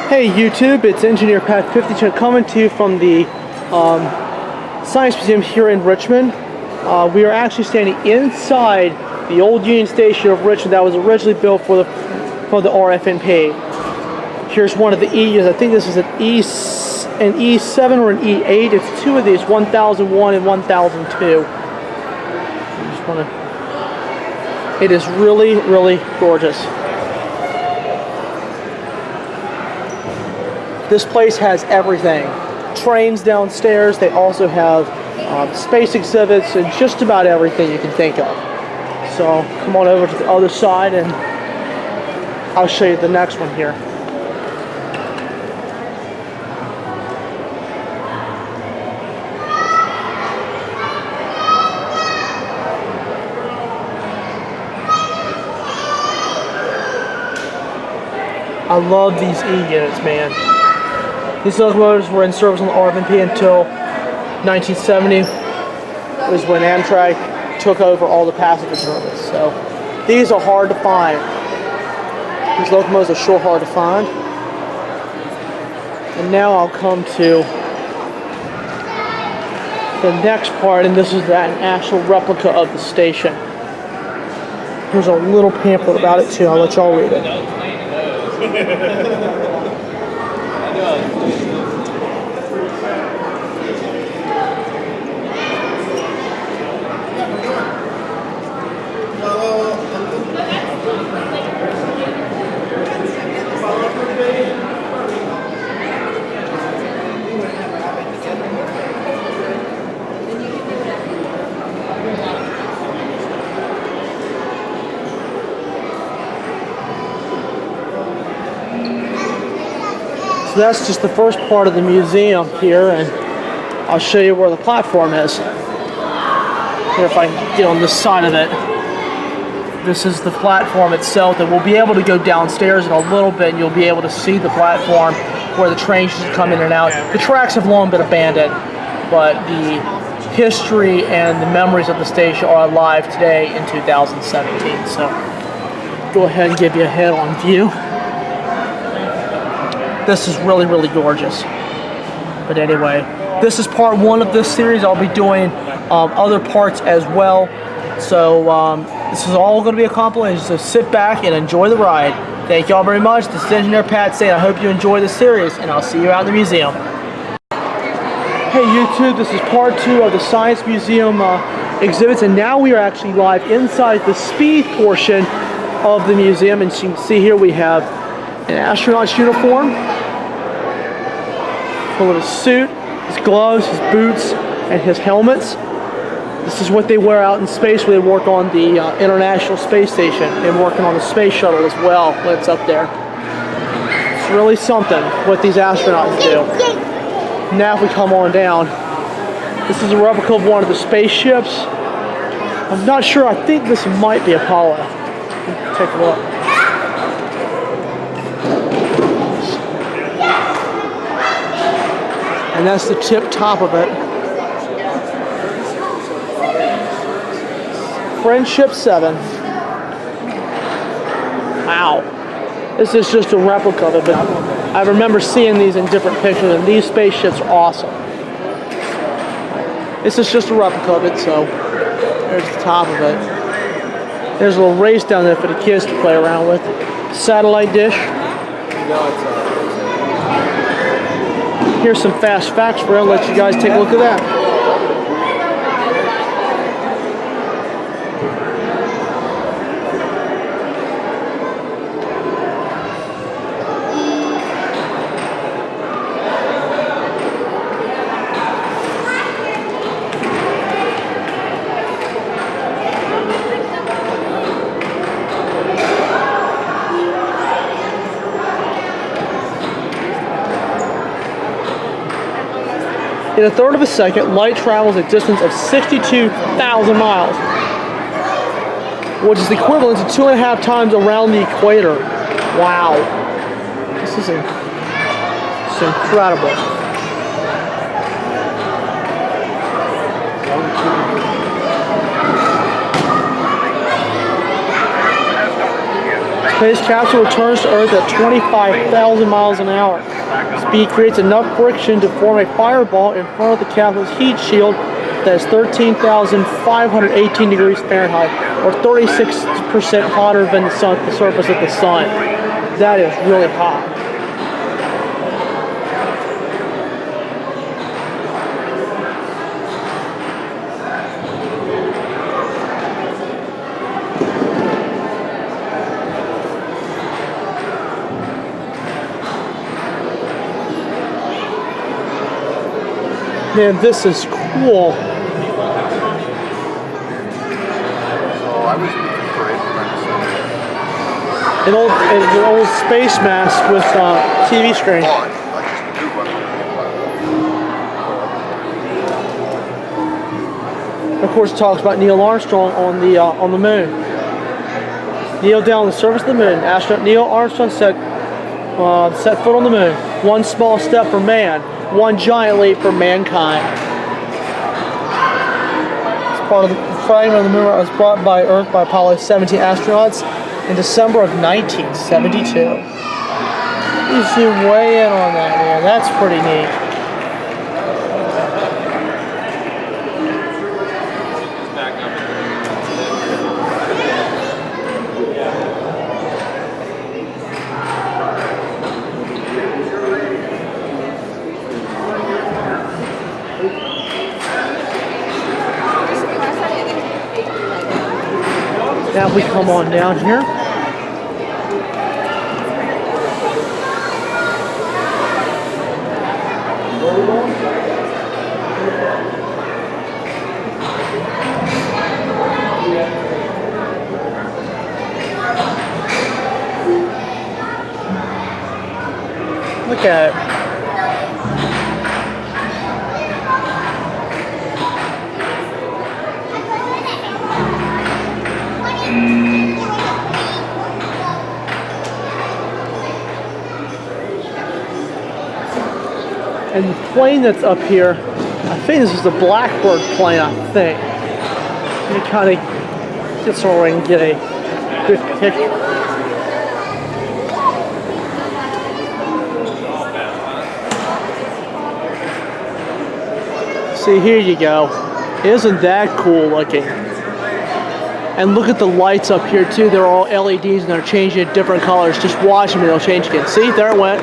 Hey YouTube, it's Engineer Pat 52 coming to you from the Science Museum here in Richmond. We are actually standing inside the old Union Station of Richmond that was originally built for the RFNP. Here's one of the I think this is an E7 or an E8. It's two of these, 1001 and 1002. It is really, really gorgeous. This place has everything. Trains downstairs. They also have space exhibits and just about everything you can think of. So come on over to the other side and I'll show you the next one here. I love these E units, man. These locomotives were in service on the RFNP until 1970, was when Amtrak took over all the passenger service. So these are hard to find. These locomotives are sure hard to find. And now I'll come to the next part, and this is an actual replica of the station. Here's a little pamphlet about it too. I'll let y'all read it. So that's just the first part of the museum here, and I'll show you where the platform is. Here, if I can get on this side of it. This is the platform itself, and we'll be able to go downstairs in a little bit and you'll be able to see the platform where the trains should come in and out. The tracks have long been abandoned, but the history and the memories of the station are alive today in 2017. So go ahead and give you a head-on view. This is really, really gorgeous. But anyway, this is part one of this series. I'll be doing other parts as well. So this is all going to be a compilation. So sit back and enjoy the ride. Thank y'all very much. This is Engineer Pat saying I hope you enjoy the series, and I'll see you out in the museum. Hey YouTube, this is part two of the Science Museum exhibits, and now we are actually live inside the speed portion of the museum. And you can see here we have an astronaut's uniform, full of his suit, his gloves, his boots, and his helmets. This is what they wear out in space when they work on the International Space Station and working on the space shuttle as well when it's up there. It's really something what these astronauts do. Now if we come on down, this is a replica of one of the spaceships. I'm not sure, I think this might be Apollo. Take a look. And that's the tip top of it. Friendship 7. Wow. This is just a replica of it, but I remember seeing these in different pictures, and these spaceships are awesome. This is just a replica of it, so there's the top of it. There's a little race down there for the kids to play around with. Satellite dish. Here's some fast facts for you. I'll let you guys take a look at that. In a third of a second, light travels a distance of 62,000 miles, which is equivalent to 2.5 times around the equator. Wow. This is incredible. Space capsule returns to Earth at 25,000 miles an hour. Speed creates enough friction to form a fireball in front of the capsule's heat shield that is 13,518 degrees Fahrenheit, or 36% hotter than the surface of the sun. That is really hot. Man, this is cool. An old space mask with TV screen. Of course, it talks about Neil Armstrong on the moon. Neil down on the surface of the moon. Astronaut Neil Armstrong set foot on the moon. One small step for man, one giant leap for mankind. It's part of the fragment of the moon that was brought by Earth by Apollo 17 astronauts in December of 1972. You zoom way in on that, man. That's pretty neat. Now we come on down here. Look at it. And the plane that's up here, I think this is the Blackbird plane, I think. You kind of get so we can get a good picture. See, here you go. Isn't that cool looking? And look at the lights up here too. They're all LEDs and they're changing different colors. Just watch them and they'll change again. See, there it went.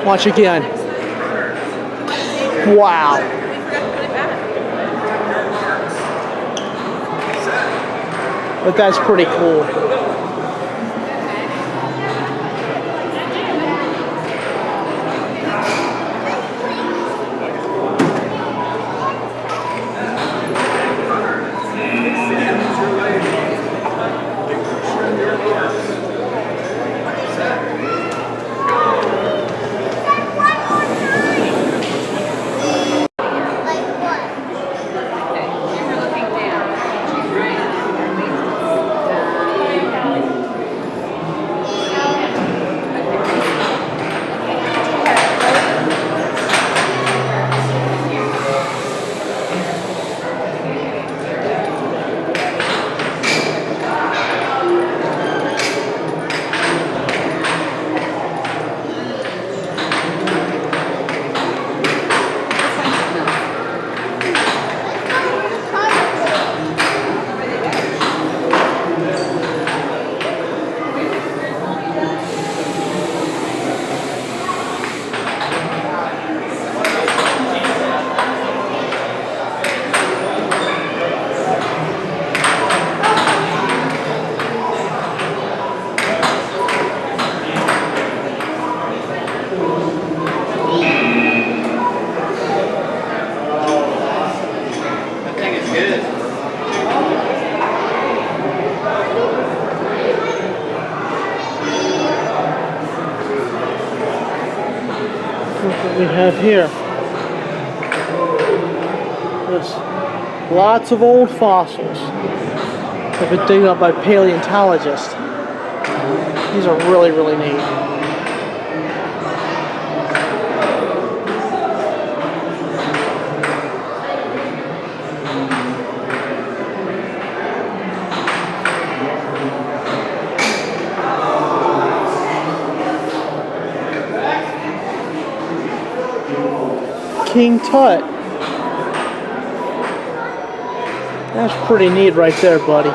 Watch again. Wow. But that's pretty cool. What we have here. There's lots of old fossils that have been digged up by paleontologists. These are really, really neat. King Tut. That's pretty neat right there, buddy.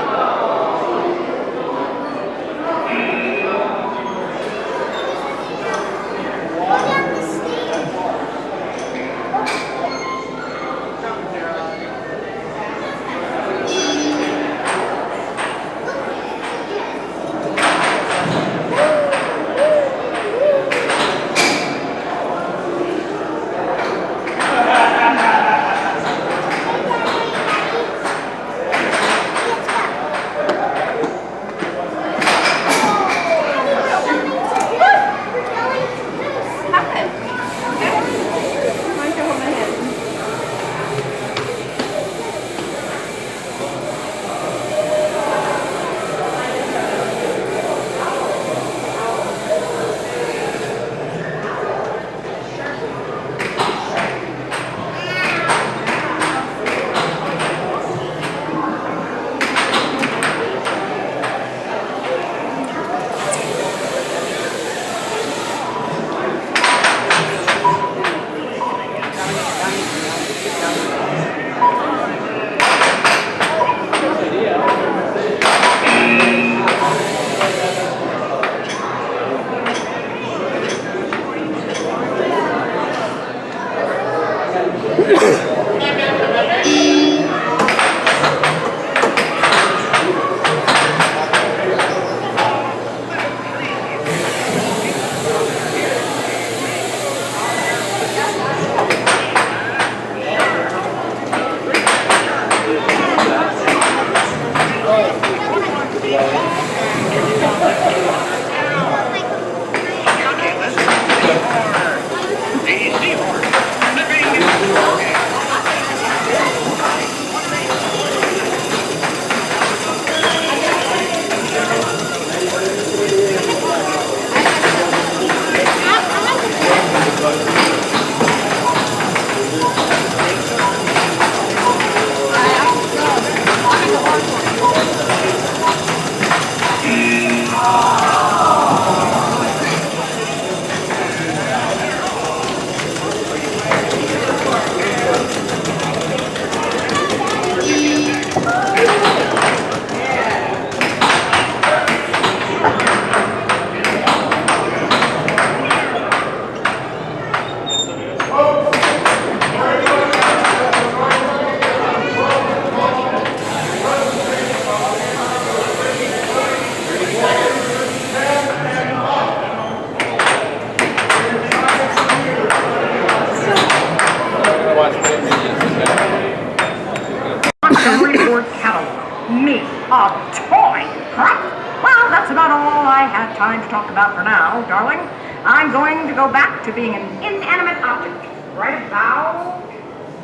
Me, a toy, huh? Well, that's about all I have time to talk about for now, darling. I'm going to go back to being an inanimate object right about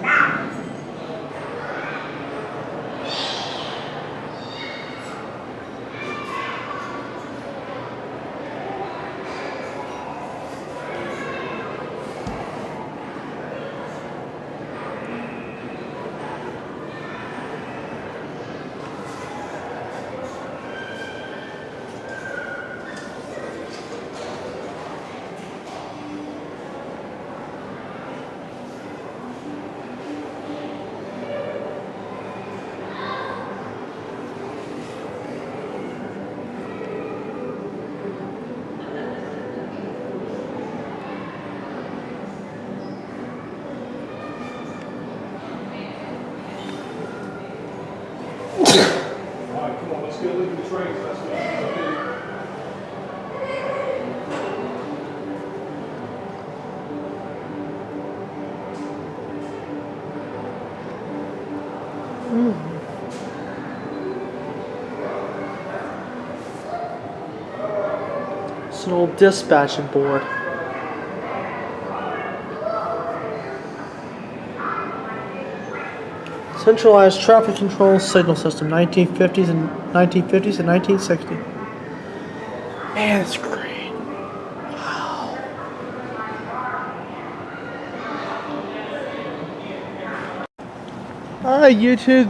now. Alright, come on, let's get a look at the trains. Let's go. It's an old dispatching board. Centralized traffic control signal system, 1950s and 1960. Man, it's great. Wow. All right, YouTube.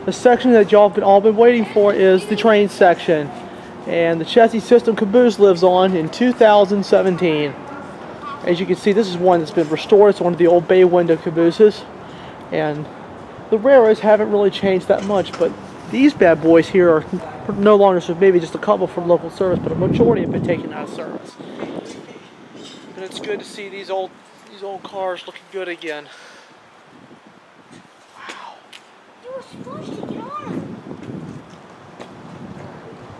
The section that y'all have all been waiting for is the train section, and the chassis system caboose lives on in 2017. As you can see, this is one that's been restored. It's one of the old bay window cabooses, and the railroads haven't really changed that much, but these bad boys here are no longer, so maybe just a couple from local service, but a majority have been taken out of service. And it's good to see these old cars looking good again. Wow. You were supposed to get on.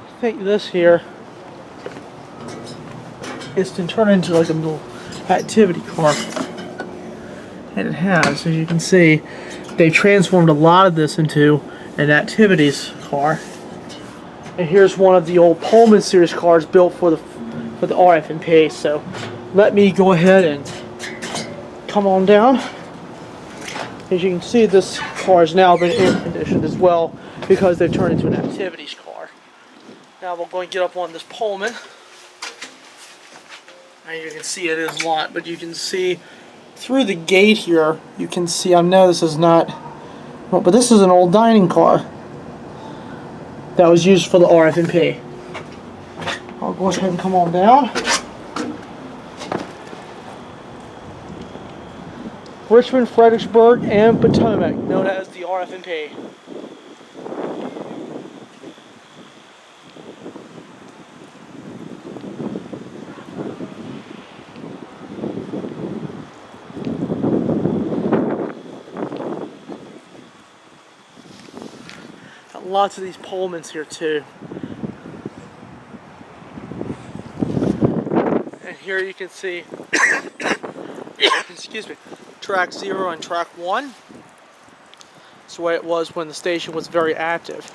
I think this here is to turn into like a little activity car. And it has, as you can see, they've transformed a lot of this into an activities car. And here's one of the old Pullman series cars built for the RF&P. So let me go ahead and come on down. As you can see, this car has now been air conditioned as well because they've turned into an activities car. Now we're going to get up on this Pullman. And you can see it is locked, but you can see through the gate here, you can see, I know this is not, well, but this is an old dining car that was used for the RF&P. I'll go ahead and come on down. Richmond, Fredericksburg, and Potomac, known as the RF&P. Lots of these Pullmans here too. And here you can see excuse me, track 0 and track 1. It's the way it was when the station was very active.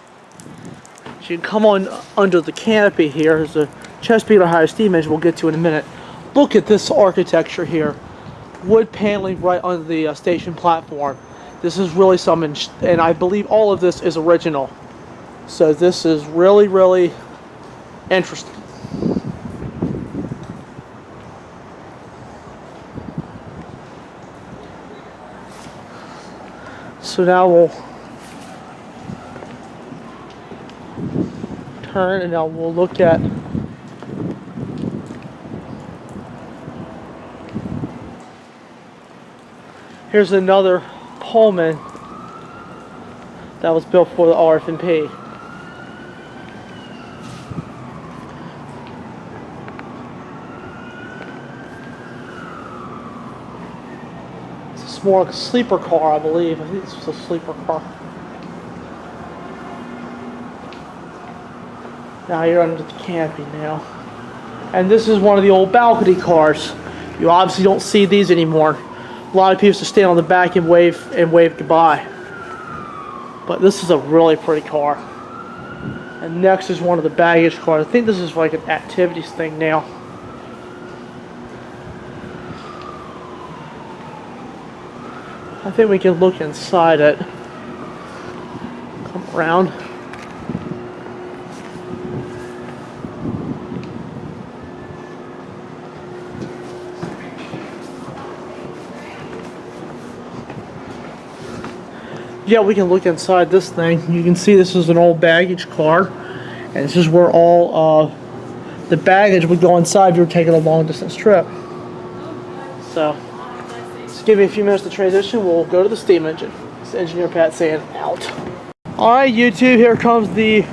So you can come on under the canopy here. There's a Chesapeake Ohio steam engine we'll get to in a minute. Look at this architecture here. Wood paneling right under the station platform. This is really something, and I believe all of this is original. So this is really, really interesting. So now we'll turn and now we'll look at here's another Pullman that was built for the RF&P. It's more like a sleeper car, I believe. I think this was a sleeper car. Now you're under the canopy now. And this is one of the old balcony cars. You obviously don't see these anymore. A lot of people used to stand on the back and wave goodbye. But this is a really pretty car. And next is one of the baggage cars. I think this is like an activities thing now. I think we can look inside it. Come around. Yeah, we can look inside this thing. You can see this is an old baggage car, and this is where all the baggage would go inside if you were taking a long distance trip. So, just give me a few minutes to transition. We'll go to the steam engine. It's Engineer Pat saying out. Alright, YouTube, here comes the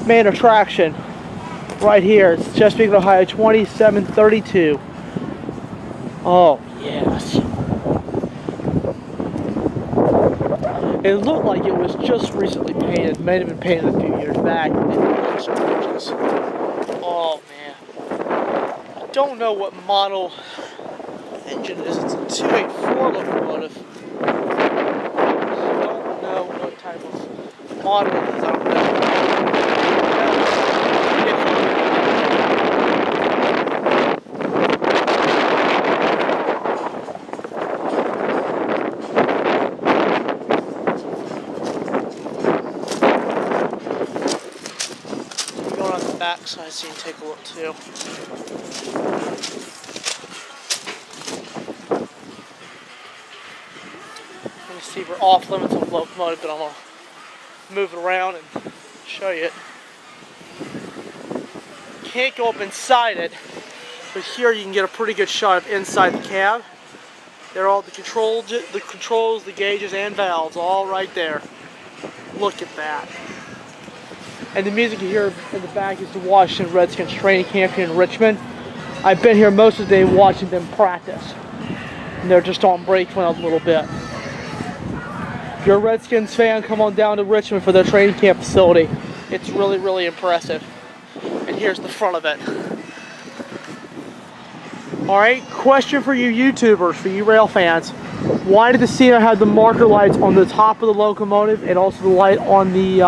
main attraction. Right here. It's Chesapeake, Ohio 2732. Oh, yes. It looked like it was just recently painted. It may have been painted a few years back. Oh man. I don't know what model engine it is. It's a 284 locomotive. I don't know what type of model it is. I don't know. Backside so you can take a look too. Let me see, we're off limits of locomotive, but I'm going to move it around and show you it. Can't go up inside it But here you can get a pretty good shot of inside the cab. There are all the controls, the gauges, and valves all right there. Look at that. And the music you hear in the back is the Washington Redskins training camp here in Richmond. I've been here most of the day watching them practice. And they're just on break for a little bit. If you're a Redskins fan, come on down to Richmond for their training camp facility. It's really, really impressive. And here's the front of it. Alright, question for you YouTubers, for you rail fans. Why did the Cena have the marker lights on the top of the locomotive and also the light on the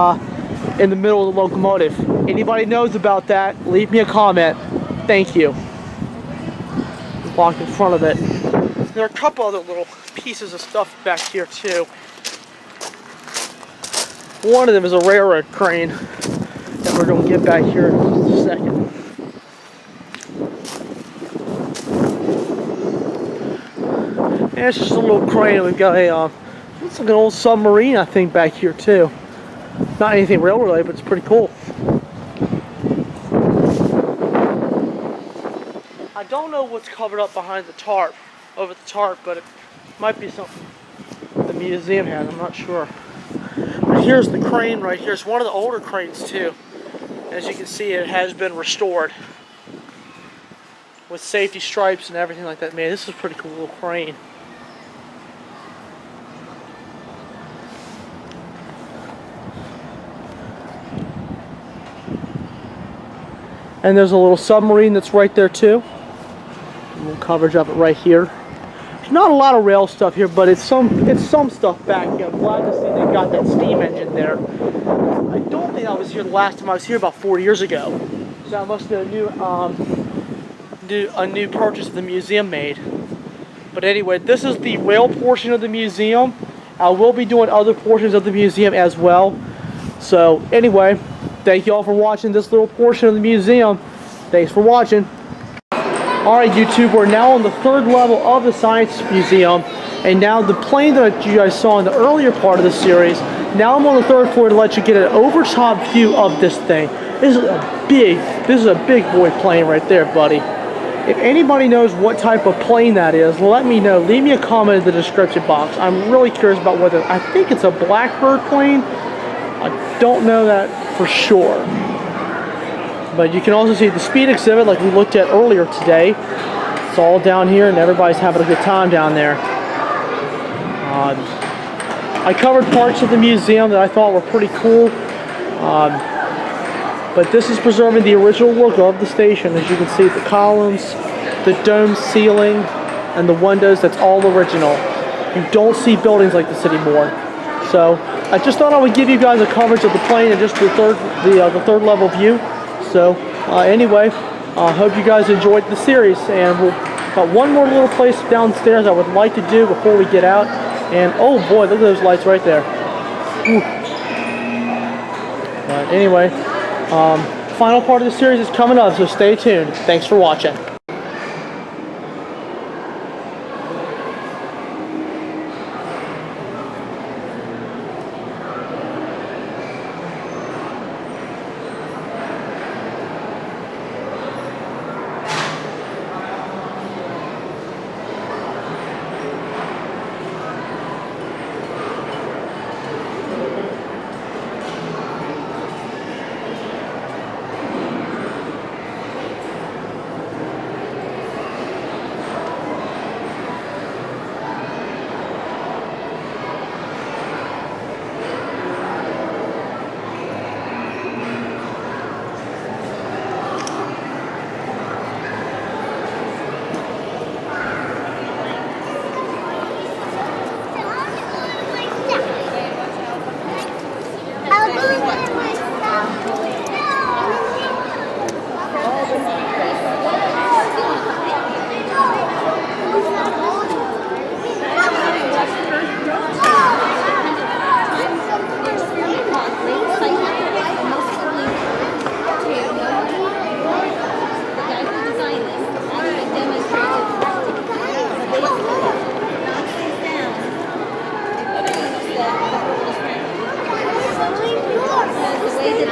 in the middle of the locomotive? Anybody knows about that, leave me a comment. Thank you. Walk in front of it. There are a couple other little pieces of stuff back here too. One of them is a railroad crane that we're going to get back here in just a second. And it's just a little crane. We've got a, looks like an old submarine, I think, back here too. Not anything railroad related, but it's pretty cool. I don't know what's covered up behind the tarp, over the tarp, but it might be something the museum has, I'm not sure. But here's the crane right here. It's one of the older cranes too. As you can see, it has been restored with safety stripes and everything like that. Man, this is a pretty cool little crane. And there's a little submarine that's right there too. A little coverage of it right here. There's not a lot of rail stuff here, but it's some stuff back here. I'm glad to see they got that steam engine there. I don't think I was here the last time. I was here about 4 years ago. So that must have been a new purchase the museum made. But anyway, this is the rail portion of the museum. I will be doing other portions of the museum as well. So anyway, thank you all for watching this little portion of the museum. Thanks for watching. Alright YouTube, we're now on the third level of the Science Museum. And now the plane that you guys saw in the earlier part of the series, now I'm on the third floor to let you get an over-top view of this thing. This is a big boy plane right there, buddy. If anybody knows what type of plane that is, let me know. Leave me a comment in the description box. I'm really curious about whether, I think it's a Blackbird plane. I don't know that for sure. But you can also see the speed exhibit like we looked at earlier today. It's all down here and everybody's having a good time down there. I covered parts of the museum that I thought were pretty cool. But this is preserving the original look of the station. As you can see, the columns, the dome ceiling, and the windows, that's all original. You don't see buildings like this anymore. So I just thought I would give you guys a coverage of the plane and just the third level view. So anyway, I hope you guys enjoyed the series, and we've got one more little place downstairs I would like to do before we get out. And oh boy, look at those lights right there. Ooh. But anyway, final part of the series is coming up, so stay tuned. Thanks for watching.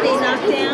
They knocked down